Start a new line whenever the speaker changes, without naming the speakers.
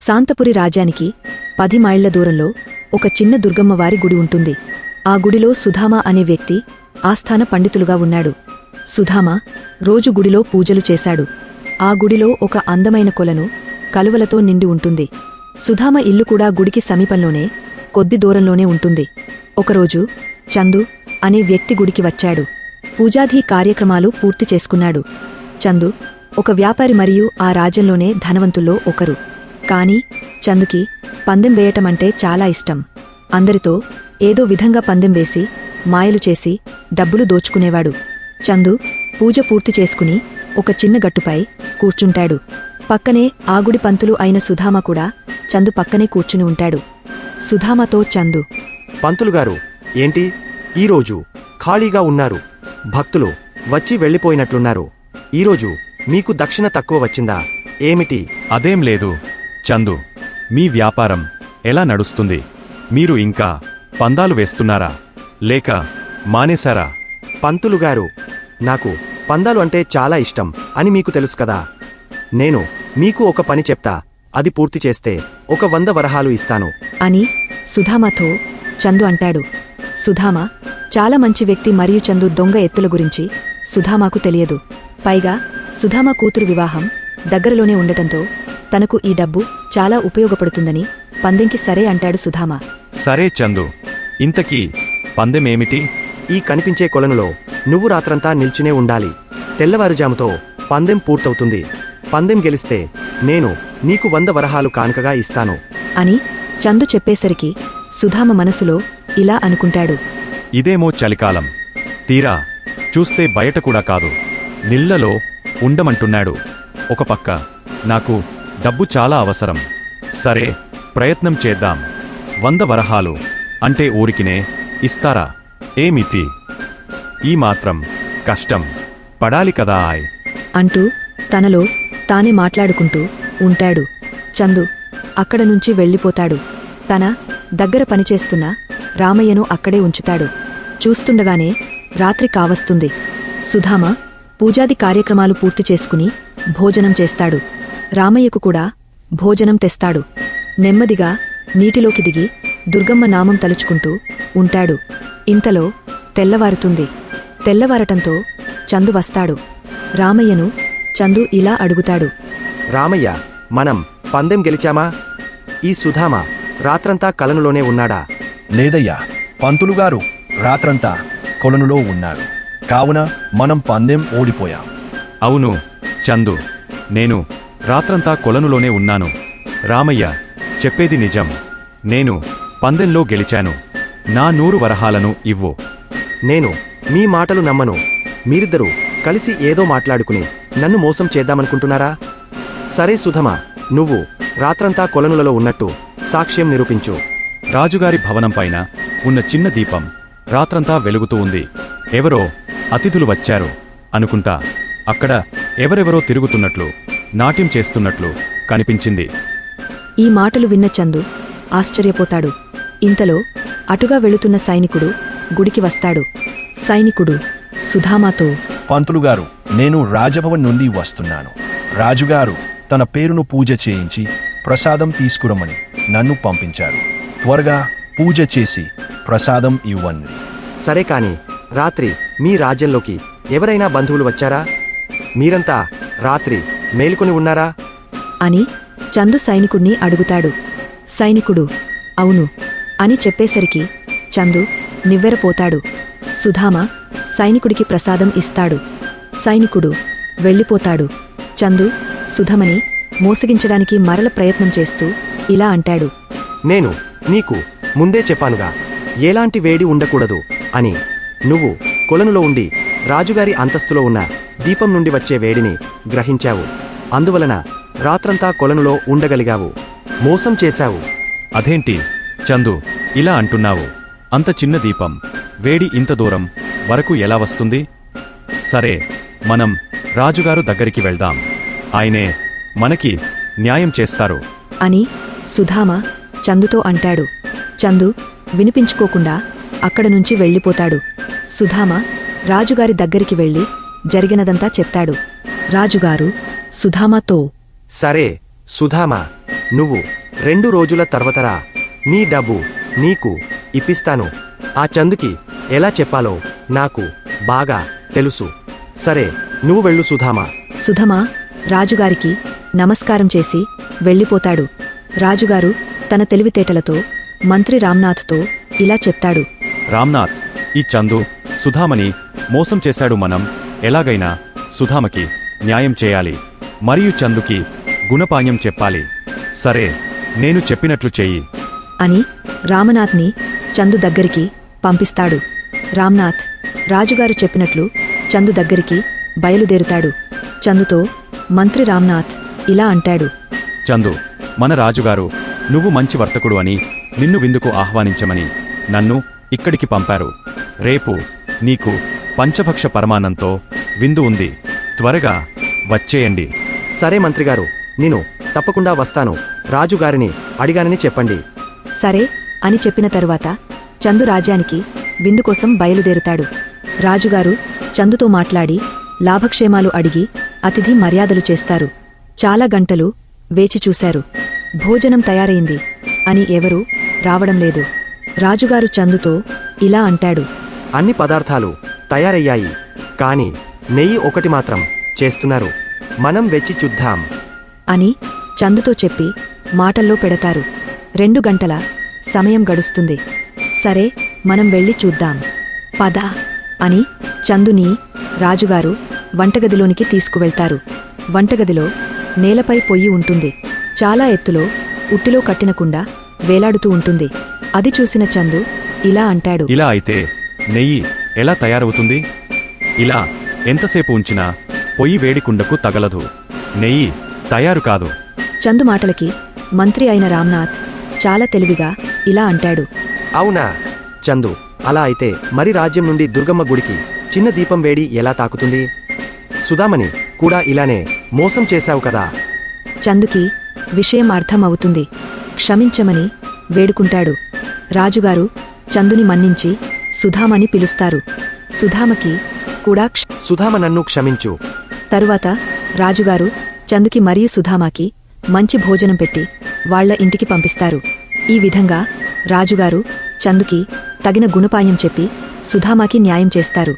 శాంతపురి రాజ్యానికి 10 మైళ్ల దూరంలో ఒక చిన్న దుర్గమ్మవారి గుడి ఉంటుంది. ఆ గుడిలో సుధామ అనే వ్యక్తి ఆస్థాన పండితులుగా ఉన్నాడు. సుధామ రోజు గుడిలో పూజలు చేశాడు. ఆ గుడిలో ఒక అందమైన కొలను కలువలతో నిండి ఉంటుంది. సుధామ ఇల్లు కూడా గుడికి సమీపంలోనే కొద్ది దూరంలోనే ఉంటుంది. ఒకరోజు చందు అనే వ్యక్తి గుడికి వచ్చాడు. పూజాధి కార్యక్రమాలు పూర్తి చేసుకున్నాడు. చందు ఒక వ్యాపారి మరియు ఆ రాజ్యంలోనే ధనవంతుల్లో ఒకరు. కాని చందుకి పందెం వేయటమంటే చాలా ఇష్టం. అందరితో ఏదో విధంగా పందెం వేసి మాయలు చేసి డబ్బులు దోచుకునేవాడు. చందు పూజ పూర్తి చేసుకుని ఒక చిన్న గట్టుపై కూర్చుంటాడు. పక్కనే ఆగుడి పంతులు అయిన సుధామ కూడా చందు పక్కనే కూర్చుని ఉంటాడు. సుధామతో చందు,
పంతులుగారు, ఏంటి ఈరోజు ఖాళీగా ఉన్నారు? భక్తులు వచ్చి వెళ్ళిపోయినట్లున్నారు. ఈరోజు మీకు దక్షిణ తక్కువ వచ్చిందా ఏమిటి?
అదేం లేదు చందు, మీ వ్యాపారం ఎలా నడుస్తుంది? మీరు ఇంకా పందాలు వేస్తున్నారా లేక మానేశారా?
పంతులుగారు, నాకు పందాలు అంటే చాలా ఇష్టం అని మీకు తెలుసు కదా. నేను మీకు ఒక పని చెప్తా, అది పూర్తి చేస్తే ఒక 100 వరహాలు ఇస్తాను
అని సుధామతో చందు అంటాడు. సుధామ చాలా మంచి వ్యక్తి మరియు చందు దొంగ ఎత్తుల గురించి సుధామకు తెలియదు. పైగా సుధామ కూతురు వివాహం దగ్గరలోనే ఉండటంతో తనకు ఈ డబ్బు చాలా ఉపయోగపడుతుందని పందెంకి సరే అంటాడు సుధామ.
సరే చందు, ఇంతకీ పందెమేమిటి?
ఈ కనిపించే కొలనులో నువ్వు రాత్రంతా నిల్చునే ఉండాలి. తెల్లవారుజాముతో పందెం పూర్తవుతుంది. పందెం గెలిస్తే నేను నీకు 100 వరహాలు కానుకగా ఇస్తాను
అని చందు చెప్పేసరికి సుధామ మనసులో ఇలా అనుకుంటాడు.
ఇదేమో చలికాలం, తీరా చూస్తే బయట కూడా కాదు, నిళ్లలో ఉండమంటున్నాడు. ఒక పక్క నాకు డబ్బు చాలా అవసరం. సరే, ప్రయత్నం చేద్దాం. 100 వరహాలు అంటే ఊరికినే ఇస్తారా ఏమిటి? ఈ మాత్రం కష్టం పడాలి కదా
అంటూ తనలో తానే మాట్లాడుకుంటూ ఉంటాడు. చందు అక్కడ నుంచి వెళ్ళిపోతాడు. తన దగ్గర పనిచేస్తున్న రామయ్యను అక్కడే ఉంచుతాడు. చూస్తుండగానే రాత్రి కావస్తుంది. సుధామ పూజాది కార్యక్రమాలు పూర్తి చేసుకుని భోజనం చేస్తాడు. రామయ్యకు కూడా భోజనం తెస్తాడు. నెమ్మదిగా నీటిలోకి దిగి దుర్గమ్మ నామం తలుచుకుంటూ ఉంటాడు. ఇంతలో తెల్లవారుతుంది. తెల్లవారటంతో చందు వస్తాడు. రామయ్యను చందు ఇలా అడుగుతాడు.
రామయ్య, మనం పందెం గెలిచామా? ఈ సుధామ రాత్రంతా కలనులోనే ఉన్నాడా?
లేదయ్యా, పంతులుగారు రాత్రంతా కొలనులో ఉన్నారు. కావున మనం పందెం ఓడిపోయాం.
అవును చందు, నేను రాత్రంతా కొలనులోనే ఉన్నాను. రామయ్య చెప్పేది నిజం. నేను పందెంలో గెలిచాను. నా 100 వరహాలను ఇవ్వు.
నేను మీ మాటలు నమ్మను. మీరిద్దరూ కలిసి ఏదో మాట్లాడుకుని నన్ను మోసం చేద్దామనుకుంటున్నారా? సరే సుధమ, నువ్వు రాత్రంతా కొలనులలో ఉన్నట్టు సాక్ష్యం నిరూపించు.
రాజుగారి భవనం పైన ఉన్న చిన్న దీపం రాత్రంతా వెలుగుతూ ఉంది. ఎవరో అతిథులు వచ్చారు అనుకుంటా. అక్కడ ఎవరెవరో తిరుగుతున్నట్లు, నాట్యం చేస్తున్నట్లు కనిపించింది.
ఈ మాటలు విన్న చందు ఆశ్చర్యపోతాడు. ఇంతలో అటుగా వెళుతున్న సైనికుడు గుడికి వస్తాడు. సైనికుడు సుధామతో,
పంతులుగారు, నేను రాజభవన్ నుండి వస్తున్నాను. రాజుగారు తన పేరును పూజ చేయించి ప్రసాదం తీసుకురమ్మని నన్ను పంపించారు. త్వరగా పూజ చేసి ప్రసాదం ఇవ్వండి.
సరే, కాని రాత్రి మీ రాజ్యంలోకి ఎవరైనా బంధువులు వచ్చారా? మీరంతా రాత్రి మేలుకొని ఉన్నారా
అని చందు సైనికుణ్ణి అడుగుతాడు. సైనికుడు అవును అని చెప్పేసరికి చందు నివ్వెరపోతాడు. సుధామ సైనికుడికి ప్రసాదం ఇస్తాడు. సైనికుడు వెళ్ళిపోతాడు. చందు సుధమని మోసగించడానికి మరల ప్రయత్నం చేస్తూ ఇలా అంటాడు.
నేను నీకు ముందే చెప్పానుగా, ఎలాంటి వేడి ఉండకూడదు అని. నువ్వు కొలనులో ఉండి రాజుగారి అంతస్తులో ఉన్న దీపం నుండి వచ్చే వేడిని గ్రహించావు. అందువలన రాత్రంతా కొలనులో ఉండగలిగావు. మోసం చేశావు.
అదేంటి చందు ఇలా అంటున్నావు? అంత చిన్న దీపం వేడి ఇంత దూరం వరకు ఎలా వస్తుంది? సరే, మనం రాజుగారు దగ్గరికి వెళ్దాం. ఆయనే మనకి న్యాయం చేస్తారు
అని సుధామ చందుతో అంటాడు. చందు వినిపించుకోకుండా అక్కడ నుంచి వెళ్ళిపోతాడు. సుధామ రాజుగారి దగ్గరికి వెళ్ళి జరిగినదంతా చెప్తాడు. రాజుగారు సుధామతో,
సరే సుధామ, నువ్వు 2 రోజుల తర్వాతరా నీ డబ్బు నీకు ఇప్పిస్తాను. ఆ చందుకి ఎలా చెప్పాలో నాకు బాగా తెలుసు. సరే, నువ్వు వెళ్ళు సుధామా.
సుధమ రాజుగారికి నమస్కారం చేసి వెళ్ళిపోతాడు. రాజుగారు తన తెలివితేటలతో మంత్రి రామ్నాథ్తో ఇలా చెప్తాడు.
రామ్నాథ్, ఈ చందు సుధామని మోసం చేశాడు. మనం ఎలాగైనా సుధామకి న్యాయం చేయాలి మరియు చందుకి గుణపాఠం చెప్పాలి. సరే, నేను చెప్పినట్లు చెయ్యి
అని రామనాథ్ని చందు దగ్గరికి పంపిస్తాడు. రామ్నాథ్ రాజుగారు చెప్పినట్లు చందు దగ్గరికి బయలుదేరుతాడు. చందుతో మంత్రి రామ్నాథ్ ఇలా అంటాడు.
చందు, మన రాజుగారు నువ్వు మంచి వర్తకుడు అని నిన్ను విందుకు ఆహ్వానించమని నన్ను ఇక్కడికి పంపారు. రేపు నీకు పంచభక్ష పరమాన్నంతో విందు ఉంది. త్వరగా వచ్చేయండి.
సరే మంత్రిగారు, నేను తప్పకుండా వస్తాను. రాజుగారిని అడిగానని చెప్పండి.
సరే అని చెప్పిన తరువాత చందు రాజ్యానికి విందు కోసం బయలుదేరుతాడు. రాజుగారు చందుతో మాట్లాడి లాభక్షేమాలు అడిగి అతిథి మర్యాదలు చేస్తారు. చాలా గంటలు వేచి చూశారు. భోజనం తయారైంది అని ఎవరూ రావడం లేదు. రాజుగారు చందుతో ఇలా అంటాడు.
అన్ని పదార్థాలు తయారయ్యాయి, కాని నెయ్యి ఒకటి మాత్రం చేస్తున్నారు. మనం వెచ్చి చూద్దాం
అని చందుతో చెప్పి మాటల్లో పెడతారు. 2 గంటల సమయం గడుస్తుంది. సరే, మనం వెళ్ళి చూద్దాం పద అని చందుని రాజుగారు వంటగదిలోనికి తీసుకువెళ్తారు. వంటగదిలో నేలపై పొయ్యి ఉంటుంది. చాలా ఎత్తులో ఉట్టిలో కట్టిన కుండ వేలాడుతూ ఉంటుంది. అది చూసిన చందు ఇలా అంటాడు.
ఇలా అయితే నెయ్యి ఎలా తయారవుతుంది? ఇలా ఎంతసేపు ఉంచినా పొయ్యి వేడికుండకు తగలదు. నెయ్యి తయారు కాదు.
చందు మాటలకి మంత్రి అయిన రామ్నాథ్ చాలా తెలివిగా ఇలా అంటాడు.
అవునా చందు, అలా అయితే మరి రాజ్యం నుండి దుర్గమ్మ గుడికి చిన్న దీపం వేడి ఎలా తాకుతుంది? సుధామని కూడా ఇలానే మోసం చేశావు కదా.
చందుకి విషయం అర్థం అవుతుంది. క్షమించమని వేడుకుంటాడు. రాజుగారు చందుని మన్నించి సుధామని పిలుస్తారు. సుధామకి కూడా
సుధామ, నన్ను క్షమించు.
తరువాత రాజుగారు చందుకి మరియు సుధామాకి మంచి భోజనం పెట్టి వాళ్ల ఇంటికి పంపిస్తారు. ఈ విధంగా రాజుగారు చందుకి తగిన గుణపాయం చెప్పి సుధామాకి న్యాయం చేస్తారు.